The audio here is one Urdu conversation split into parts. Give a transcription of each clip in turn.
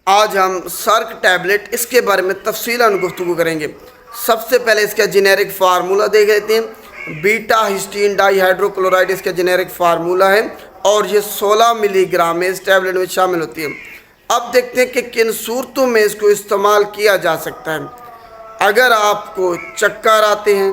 آج ہم سرک ٹیبلٹ اس کے بارے میں تفصیلاً گفتگو کریں گے۔ سب سے پہلے اس کا جنیرک فارمولہ دیکھ لیتے ہیں۔ بیٹا ہسٹین ڈائی ہائیڈرو کلورائڈ اس کا جنیرک فارمولہ ہے اور یہ 16 ملی گرام میں اس ٹیبلٹ میں شامل ہوتی ہے۔ اب دیکھتے ہیں کہ کن صورتوں میں اس کو استعمال کیا جا سکتا ہے۔ اگر آپ کو چکر آتے ہیں،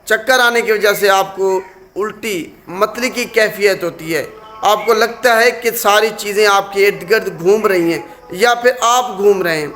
چکر آنے کی وجہ سے آپ کو الٹی متلی کی کیفیت ہوتی ہے، آپ کو لگتا ہے کہ ساری چیزیں آپ کے ارد گرد گھوم رہی ہیں یا پھر آپ گھوم رہے ہیں،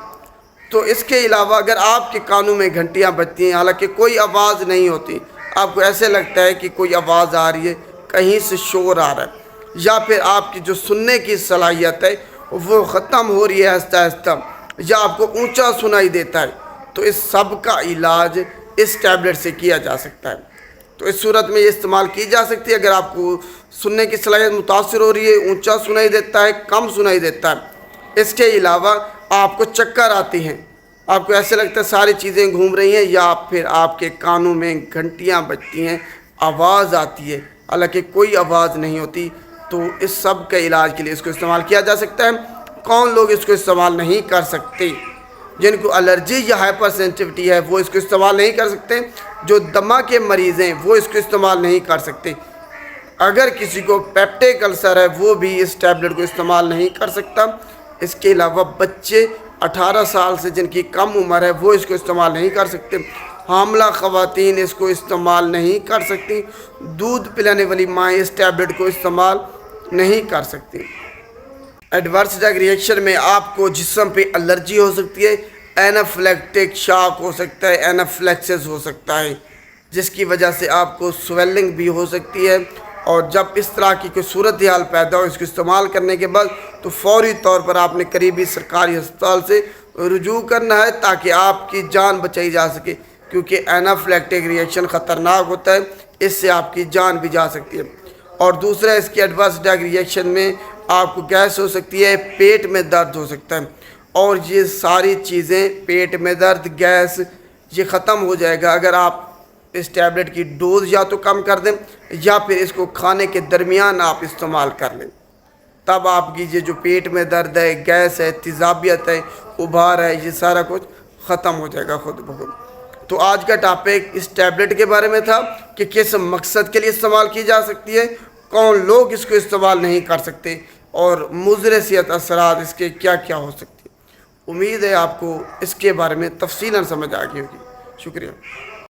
تو اس کے علاوہ اگر آپ کے کانوں میں گھنٹیاں بجتی ہیں حالانکہ کوئی آواز نہیں ہوتی، آپ کو ایسے لگتا ہے کہ کوئی آواز آ رہی ہے، کہیں سے شور آ رہا ہے، یا پھر آپ کی جو سننے کی صلاحیت ہے وہ ختم ہو رہی ہے آہستہ آہستہ، یا آپ کو اونچا سنائی دیتا ہے، تو اس سب کا علاج اس ٹیبلٹ سے کیا جا سکتا ہے۔ تو اس صورت میں یہ استعمال کی جا سکتی ہے۔ اگر آپ کو سننے کی صلاحیت متاثر ہو رہی ہے، اونچا سنائی دیتا ہے، کم سنائی دیتا ہے، اس کے علاوہ آپ کو چکر آتی ہیں، آپ کو ایسے لگتا ہے ساری چیزیں گھوم رہی ہیں، یا پھر آپ کے کانوں میں گھنٹیاں بجتی ہیں، آواز آتی ہے حالانکہ کوئی آواز نہیں ہوتی، تو اس سب کے علاج کے لیے اس کو استعمال کیا جا سکتا ہے۔ کون لوگ اس کو استعمال نہیں کر سکتے؟ جن کو الرجی یا ہائپر سینسٹیوٹی ہے وہ اس کو استعمال نہیں کر سکتے۔ جو دمہ کے مریض ہیں وہ اس کو استعمال نہیں کر سکتے۔ اگر کسی کو پیپٹیک السر ہے وہ بھی اس ٹیبلٹ کو استعمال نہیں کر سکتا۔ اس کے علاوہ بچے 18 سال سے جن کی کم عمر ہے وہ اس کو استعمال نہیں کر سکتے۔ حاملہ خواتین اس کو استعمال نہیں کر سکتی۔ دودھ پلانے والی مائیں اس ٹیبلٹ کو استعمال نہیں کر سکتی۔ ایڈورس ڈرگ ریئیکشن میں آپ کو جسم پہ الرجی ہو سکتی ہے، اینافلیکٹک شاک ہو سکتا ہے، اینافلیکسس ہو سکتا ہے، جس کی وجہ سے آپ کو سویلنگ بھی ہو سکتی ہے، اور جب اس طرح کی کوئی صورتحال پیدا ہو اس کو استعمال کرنے کے بعد تو فوری طور پر آپ نے قریبی سرکاری ہسپتال سے رجوع کرنا ہے تاکہ آپ کی جان بچائی جا سکے، کیونکہ اینافلیکٹک ریئیکشن خطرناک ہوتا ہے، اس سے آپ کی جان بھی جا سکتی ہے۔ اور دوسرا اس کی ایڈورس ڈرگ ریئیکشن میں آپ کو گیس ہو سکتی ہے، پیٹ میں درد ہو سکتا ہے، اور یہ ساری چیزیں پیٹ میں درد، گیس، یہ ختم ہو جائے گا اگر آپ اس ٹیبلٹ کی ڈوز یا تو کم کر دیں یا پھر اس کو کھانے کے درمیان آپ استعمال کر لیں، تب آپ کی یہ جو پیٹ میں درد ہے، گیس ہے، تیزابیت ہے، ابھار ہے، یہ سارا کچھ ختم ہو جائے گا خود بخود۔ تو آج کا ٹاپک اس ٹیبلٹ کے بارے میں تھا کہ کس مقصد کے لیے استعمال کی جا سکتی ہے، کون لوگ اس کو استعمال نہیں کر سکتے، اور مضر صحت اثرات اس کے کیا کیا ہو سکتے ہیں۔ امید ہے آپ کو اس کے بارے میں تفصیلاً سمجھ آ گئی ہوگی۔ شکریہ۔